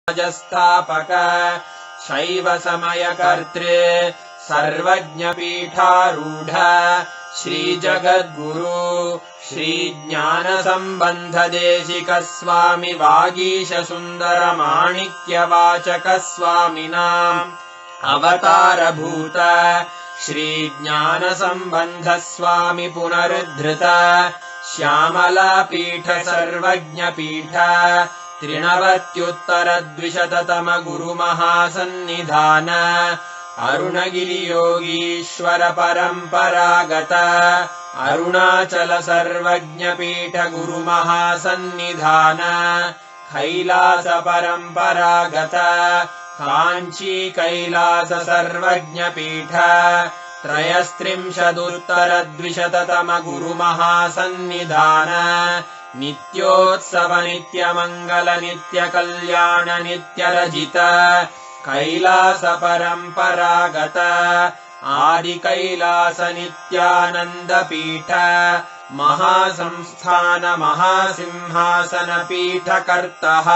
राजस्थापक शैव समयकर्तृ सर्वज्ञपीठारूढ श्रीजगद्गुरु श्रीज्ञानसम्बन्धदेशिक स्वामी वागीशसुन्दरमाणिक्यवाचक स्वामिनाम् अवतारभूत श्रीज्ञानसम्बन्ध स्वामी पुनरुद्धृत श्यामलापीठ सर्वज्ञपीठ त्रिनवत्युत्तरद्विशततम गुरुमहासन्निधान अरुणगिरियोगीश्वर परम्परागत अरुणाचल सर्वज्ञपीठ गुरुमहासन्निधान कैलास परम्परागत काञ्ची कैलास सर्वज्ञपीठ त्रयस्त्रिंशदुत्तरद्विशततम गुरुमहासन्निधान नित्योत्सव नित्यमङ्गल नित्यकल्याण नित्यरजित कैलास परम्परागत आदिकैलास नित्यानन्दपीठ महासंस्थान महासिंहासन पीठकर्तः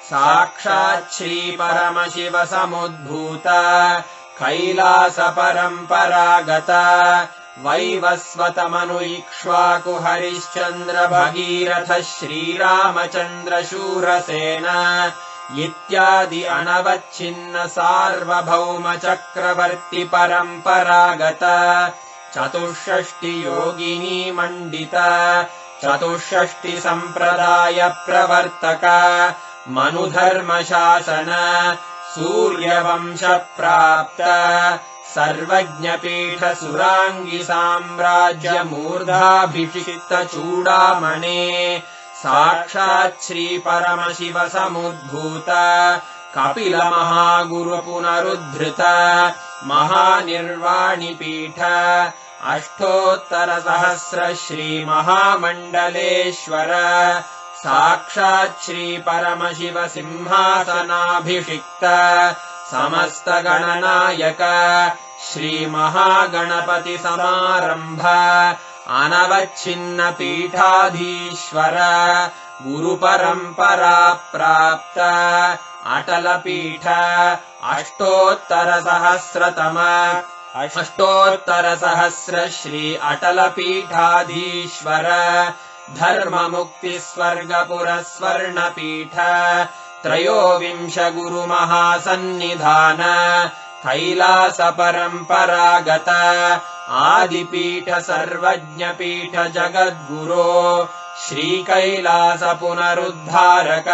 साक्षात् श्रीपरमशिव समुद्भूत कैलास परम्परागत वैवस्वतमनु इक्ष्वाकु हरिश्चन्द्र भगीरथ श्रीरामचन्द्र शूरसेन इत्यादि अनवच्छिन्न सार्वभौम चक्रवर्ति परम्परागत चतुष्षष्टि योगिनी मण्डित चतुष्षष्टि सम्प्रदाय प्रवर्तक मनुधर्मशासन सूर्यवंश प्राप्त सर्वज्ञपीठ सुराङ्गी साम्राज्य मूर्धाभिषिक्त चूडामणे साक्षात् श्री परमशिव समुद्भूत कपिल महागुरु पुनरुद्धृत महानिर्वाणिपीठ अष्टोत्तर सहस्र श्री महामण्डलेश्वर साक्षात् श्री परमशिव सिंहासनाभिषिक्त समस्त गणनायक श्री महागणपति समारंभ अनवच्छिन्न पीठाधीश्वर गुरु परंपरा प्राप्त अटल पीठ अष्टोत्तर सहस्र श्री अटल पीठाधीश्वर धर्म मुक्ति स्वर्गपुर स्वर्ण पीठ त्रयोविंश गुरु महासन्निधान कैलास परम्परागत आदिपीठ सर्वज्ञपीठ जगद्गुरो श्रीकैलास पुनरुद्धारक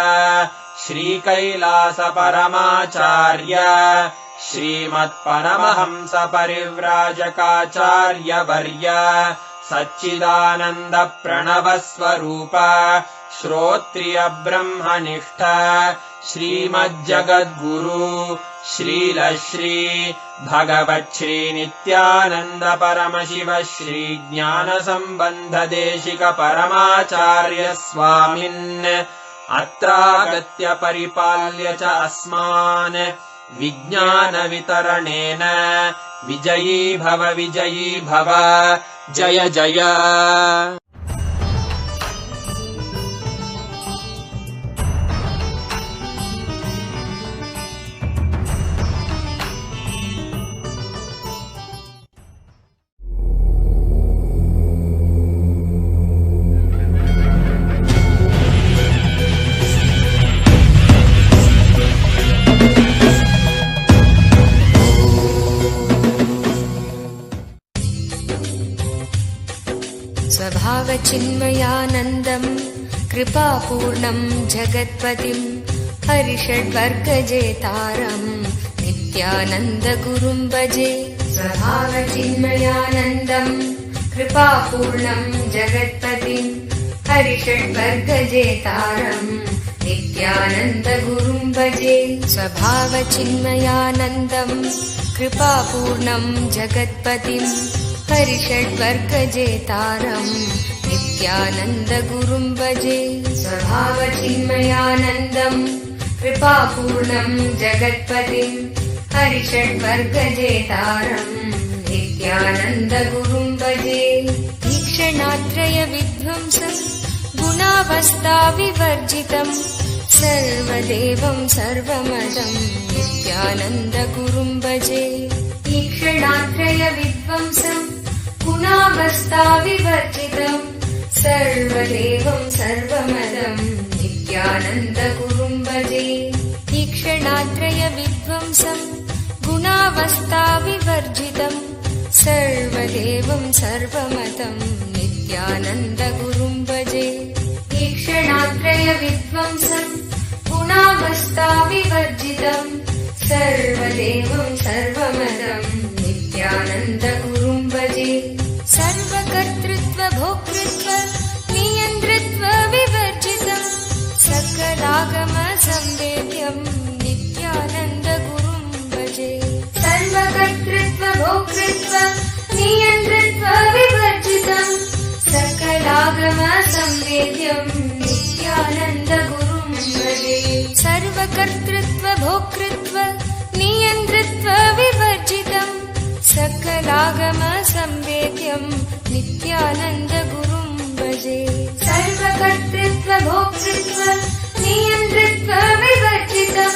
श्रीकैलास परमाचार्य श्रीमत्परमहंस परिव्राजकाचार्य वर्य सच्चिदानन्द प्रणव स्वरूप श्रोत्रिय ब्रह्मनिष्ठ श्रीमज्जगद्गुरु श्रीलश्री भगवच्छ्री नित्यानन्द परमशिव श्री ज्ञानसम्बन्ध देशिक परमाचार्य स्वामिन् अत्रागत्य परिपाल्य च अस्मान् विज्ञान वितरणेन विजयी भव जय जय। स्वभावचिन्मयानन्दम् कृपापूर्णम् जगत्पतिम् हरिषड्वर्गजेतारम् नित्यानन्दगुरुम् भजे। स्वभावचिन्मयानन्दम् कृपापूर्णम् जगत्पतिम् हरिषड्वर्गजेतारम् नित्यानन्दगुरुम् भजे। स्वभावचिन्मयानन्दम् कृपापूर्णम् जगत्पतिम् हरिषड्वर्गजेतारम् नित्यानन्दगुरुम् भजे। स्वभावचिन्मयानन्दम् कृपापूर्णम् जगत्पतिम् हरिषड्वर्गजेतारम् नित्यानन्दगुरुम् भजे। तीक्ष्णात्रय विध्वंसम् गुणावस्था विवर्जितम् सर्वदेवं सर्वमदं नित्यानन्दगुरुं भजे ईक्षणात्रयविध्वंसं गुणावस्थाविवर्जितं सर्वदेवं सर्वमदं नित्यानन्दगुरुं भजे ईक्षणात्रयविध्वंसं गुणावस्थाविवर्जितं सर्वदेवं सर्वमदं नित्यानन्दगुरुं भजे ईक्षणात्रयविध्वंसं गुणावस्थाविवर्जितं सर्वदेवं सर्वमदं नित्यानन्दगुरुं भजे सर्वकर्तृत्वभोक्तृत्व नियन्तृत्व विवर्जितं सकलागमसंवेद्यं नित्यानन्दगुरुं भजे सर्वकर्तृत्वभोक्तृत्व नियन्तृत्व विवर्जितं सकलागमसंवेद्यं नित्यानन्दगुरुं भजे सर्वकर्तृत्व भोक्तृत्व नियन्तृत्व विवर्जितं सकलागमसंवेद्यं नित्यानन्दगुरुं भजे सर्वकर्तृत्व भोक्तृत्व नियन्तृत्व विवर्जितं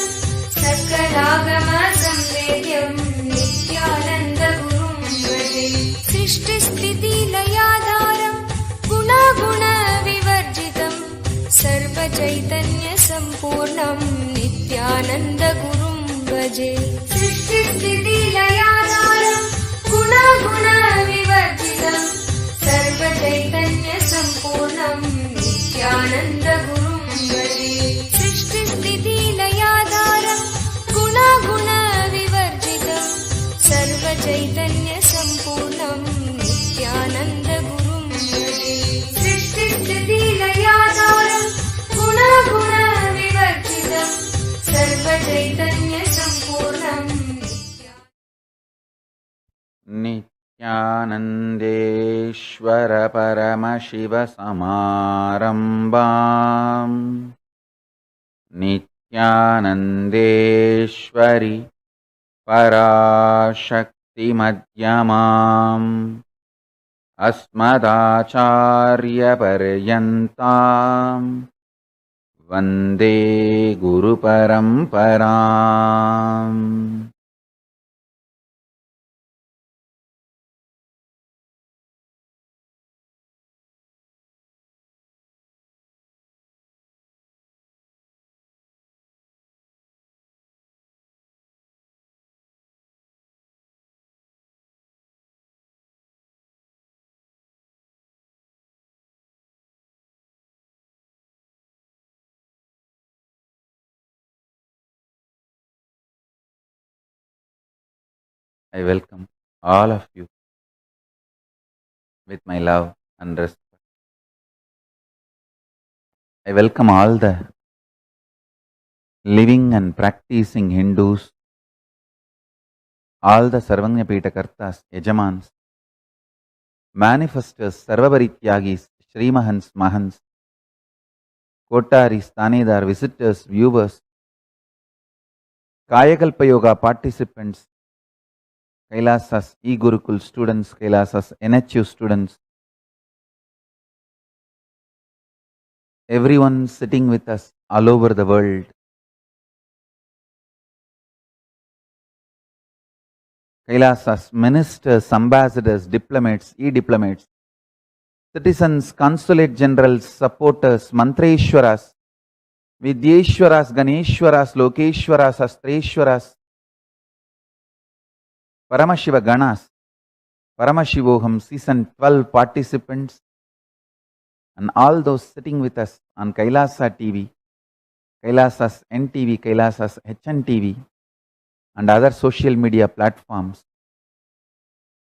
सकलागमसंवेद्यं नित्यानन्दगुरुं भजे सृष्टिस्थितिलयाधारं गुणागुणविवर्जितं सर्वचैतन्यसम्पूर्णं नित्यानन्दगुरुं भजे सृष्टिस्थितिलयाधारं गुणागुणविवर्जितं सर्वचैतन्यसम्पूर्णं नित्यानन्दगुरुं भजे सृष्टिस्थितिलयाधारं गुणागुणविवर्जितं सर्वचैतन्यसम्पूर्णं नित्यानन्दगुरुं भजे सृष्टिस्थितिलयाधारं गुणागुणविवर्जितं सर्वचैतन्यसम्पूर्णं नित्यानन्देश्वर परमशिवसमारम्भाम् नित्यानन्देश्वरि पराशक्तिमध्यमाम् अस्मदाचार्यपर्यन्ताम् वन्दे गुरुपरम्पराम् I welcome all of you with my love and respect. I welcome all the living and practicing Hindus, all the Sarvanyapita Kartas, Yajamans, manifestors, Sarvabarityagis, Srimahans, Mahans, Kotaris, Tanedar, visitors, viewers, Kayakalpa Yoga participants, Kailasas E-Gurukul students, Kailasas NHU students, everyone sitting with us all over the world. Kailasas, ministers, ambassadors, diplomats, e-diplomats, citizens, consulate generals, supporters, Mantreshwaras, Vidyeshwaras, Ganeshwaras, Lokeshwaras, Astreshwaras, Paramashiva Ganas, Paramashivoham Season 12 participants, and all those sitting with us on Kailasa TV, Kailasas NTV, Kailasas HNTV, and other social media platforms.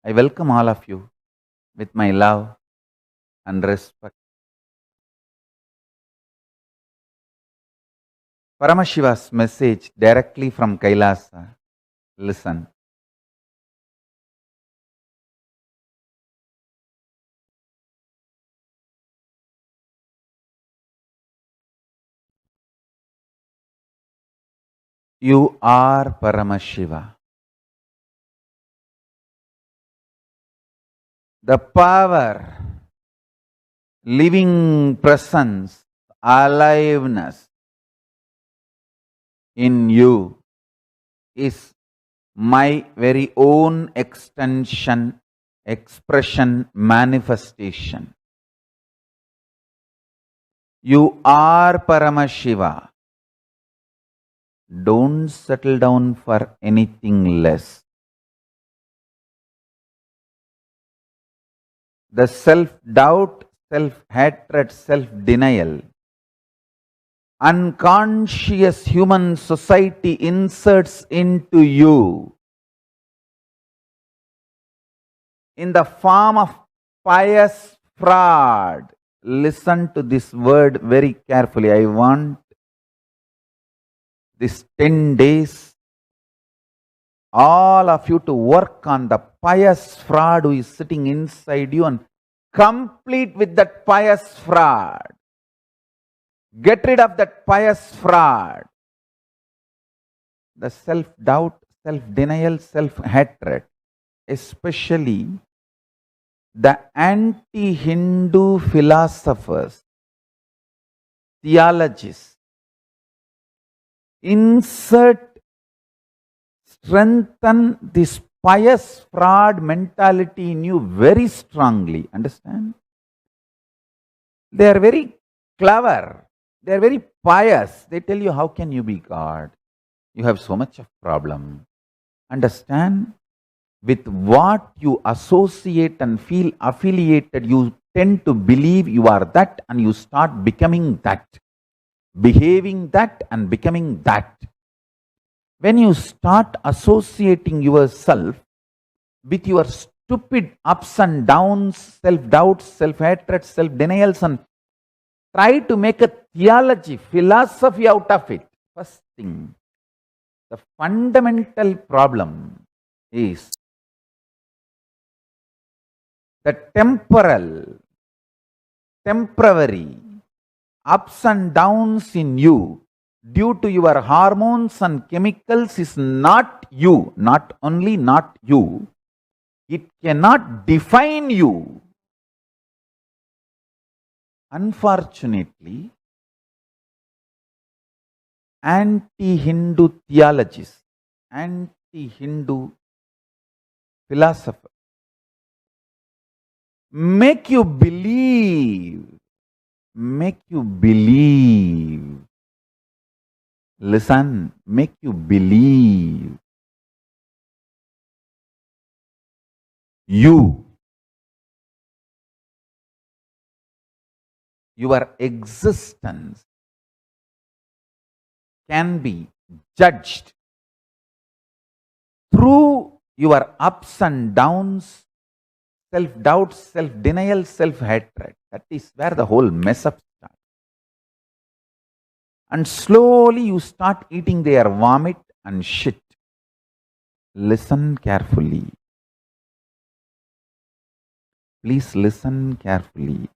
I welcome all of you with my love and respect. Paramashiva's message directly from Kailasa. Listen. You are Paramashiva. The power, living presence, aliveness, in you is my very own extension, expression, manifestation. You are Paramashiva. Don't settle down for anything less. The self-doubt, self-hatred, self-denial, unconscious human society inserts into you in the form of pious fraud. Listen to this word very carefully. I want this 10 days, all of you to work on the pious fraud who is sitting inside you and complete with that pious fraud. Get rid of that pious fraud. The self-doubt, self-denial, self-hatred, especially the anti-Hindu philosophers, theologists, strengthen this pious fraud mentality in you very strongly. Understand? They are very clever. They are very pious. They tell you, how can you be God? You have so much of problem. Understand? With what you associate and feel affiliated, you tend to believe you are that and you start becoming that. Behaving that and becoming that. When you start associating yourself with your stupid ups and downs, self-doubts, self-hatred, self-denials, and try to make a theology, philosophy out of it. First thing, the fundamental problem is the temporary ups and downs in you due to your hormones and chemicals is not you, not only not you, it cannot define you. Unfortunately, anti-Hindu theologists, anti-Hindu philosophers make you believe, listen, make you believe your existence can be judged through your ups and downs, self-doubt, self-denial, self-hatred. That is where the whole mess up starts. And slowly you start eating their vomit and shit. Listen carefully. Please listen carefully.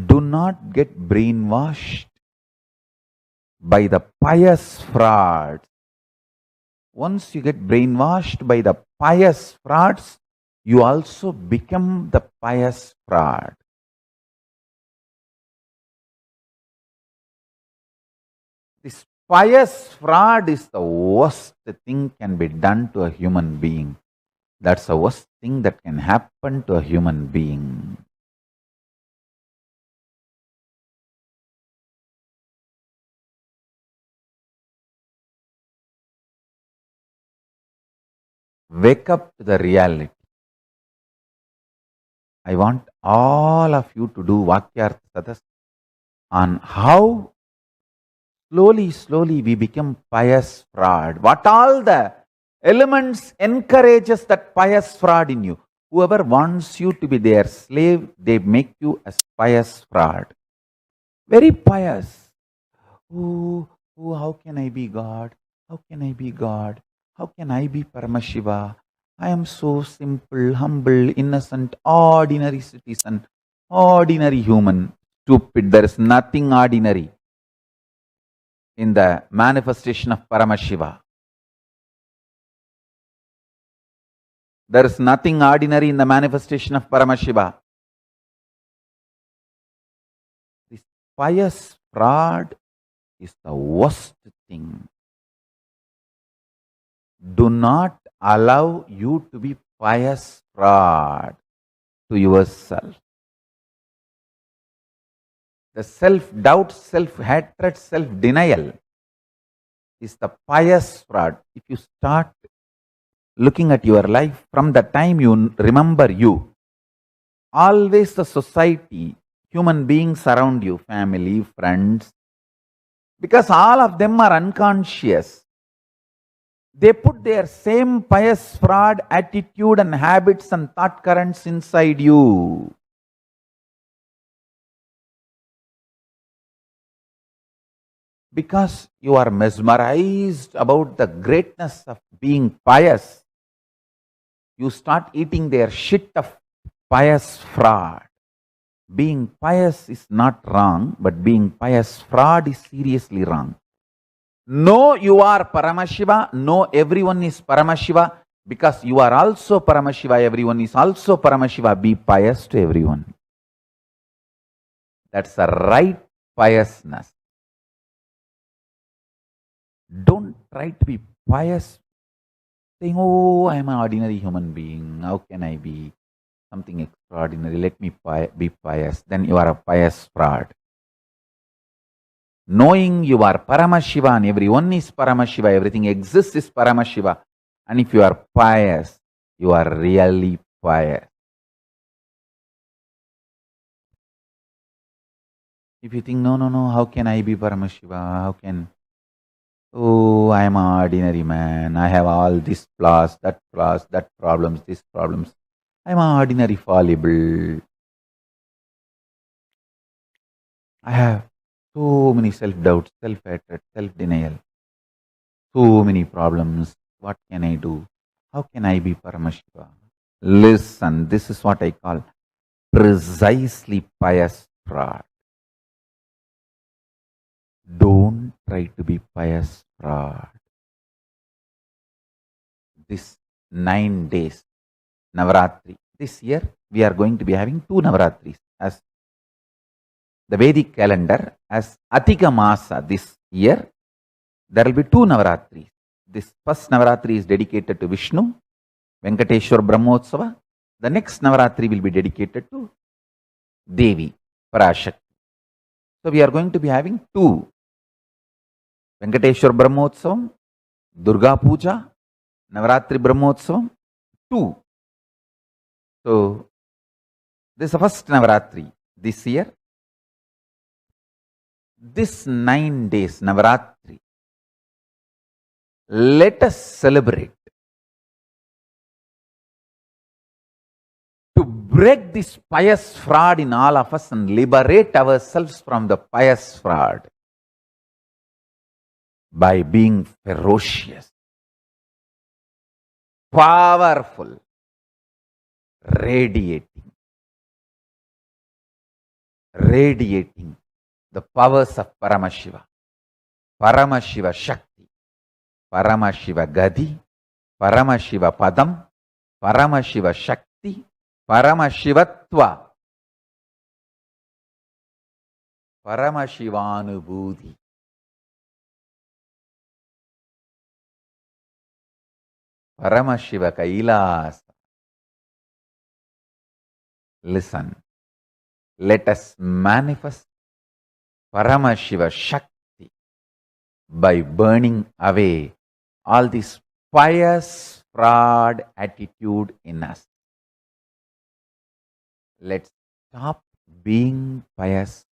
Do not get brainwashed by the pious frauds. Once you get brainwashed by the pious frauds, you also become the pious fraud. This pious fraud is the worst thing can be done to a human being. That's the worst thing that can happen to a human being. Wake up to the reality. I want all of you to do Vakyartha Sadas on how slowly we become pious fraud. What all the elements encourages that pious fraud in you. Whoever wants you to be their slave, they make you as pious fraud. Very pious. Oh, how can I be God? How can I be God? How can I be Paramashiva? I am so simple, humble, innocent, ordinary citizen, ordinary human. Stupid. There is nothing ordinary in the manifestation of Paramashiva. There is nothing ordinary in the manifestation of Paramashiva. pious fraud is the worst thing. Do not allow you to be pious fraud to yourself. The self-doubt, self-hatred, self-denial is the pious fraud. If you start looking at your life from the time you remember you, always the society, human beings around you, family, friends, because all of them are unconscious. They put their same pious fraud attitude and habits and thought currents inside you. Because you are mesmerized about the greatness of being pious, you start eating their shit of pious fraud. Being pious is not wrong, but being pious fraud is seriously wrong. No, you are Paramashiva. No, everyone is Paramashiva. Because you are also Paramashiva, everyone is also Paramashiva. Be pious to everyone. That's the right piousness. Don't try to be pious, saying, oh, I am an ordinary human being. How can I be something extraordinary? Let me be pious. Then you are a pious fraud. Knowing you are Paramashiva and everyone is Paramashiva, everything exists is Paramashiva. And if you are pious, you are really pious. If you think, no, how can I be Paramashiva? How can... Oh, I am an ordinary man. I have all this flaws, that problems, these problems. I am an ordinary fallible. I have so many self-doubts, self-hatred, self-denial. So many problems. What can I do? How can I be Paramashiva? Listen, this is what I call precisely pious fraud. Don't try to be pious fraud. This 9 days, Navaratri. This year, we are going to be having 2 Navaratris. As the Vedic calendar, as Atika Masa this year, there will be 2 Navaratris. This first Navaratri is dedicated to Vishnu, Venkateshwar Brahmotsava. The next Navaratri will be dedicated to Devi, Parashakti. So we are going to be having 2. Venkateshwar Brahmotsavam, Durga Puja, Navaratri Brahmotsavam, 2. So, this is the first Navaratri this year. This 9 days Navaratri, let us celebrate. To break this pious fraud in all of us and liberate ourselves from the pious fraud. By being ferocious, powerful, radiating the powers of Paramashiva, Paramashiva Shakti, Paramashiva Gadi, Paramashiva Padam, Paramashiva Shakti, Paramashivatva, Paramashivanubhuti. Paramashiva Kailasa. Listen, let us manifest Paramashiva Shakti by burning away all this pious fraud attitude in us. Let's stop being pious